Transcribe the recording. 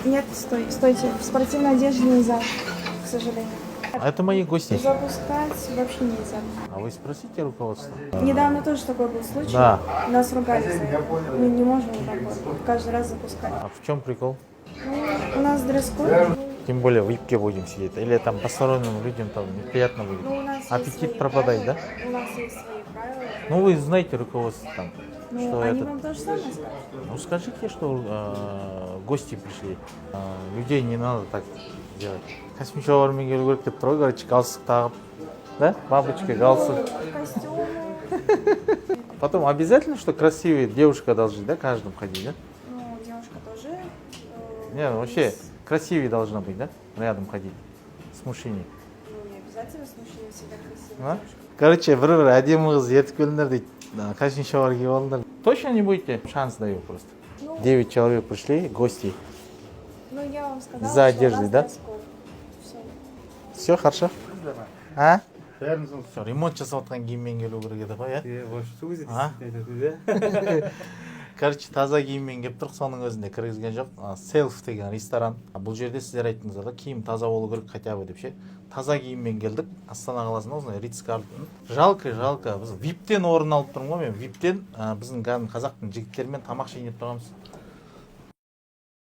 Нет, стойте. В спортивной одежде нельзя, к сожалению. А это мои гости. Запускать вообще нельзя. А вы спросите руководство? Недавно тоже такой был случай. Да. Нас ругали за это. Мы не можем так вот каждый раз запускать. А в чем прикол? У нас дресс-код. Тем более в ипке будем сидеть. Или там посторонним людям там неприятно будет. У нас есть Аппетит свои пропадает, да? правила. У нас есть свои правила. Ну вы знаете руководство там. Ну, Что они это? вам то же самое скажут. Ну скажите, что гости пришли. Людей не надо так делать. Космичевармен келу керек деп тұр ғой, короче, галстук тағып. Да? Бабочка, галстук. Костюмы. Потом обязательно, что красивая девушка должна, да, каждым ходить, да? Ну, девушка тоже. Не, ну вообще красивее должна быть, да? Рядом ходить. С мужчиной. Ну, не обязательно с мужчиной всегда красивая А? девушка. Короче, бір әдемі қыз ертіп келіңдер дейді. Костюм шалбар киіп алыңдар. Точно не будете? Шанс даю просто. 9 человек пришли, гости. Ну, я вам сказала, За что одеждой, у нас да? дресс-код. Всё. Все хорошо? А? Бәріміз Все, ремонт жасап жатқан киіммен келу керек еді ғой, иә? вообще өзі А? айтады. Короче, таза киіммен келіп тұрық, соның өзінде кіргізген жоқ. Селф деген ресторан. Бұл жерде сіздер айттыңыздар да, киім таза болу керек хотя бы деп ше. Таза киіммен келдік. Астана қаласында осындай Ритц Карлтон. Жалко. Біз виптен орын алып тұрмын ғой мен. Виптен біздің қазақтың жігіттерімен тамақ жейін деп тұрғанбыз.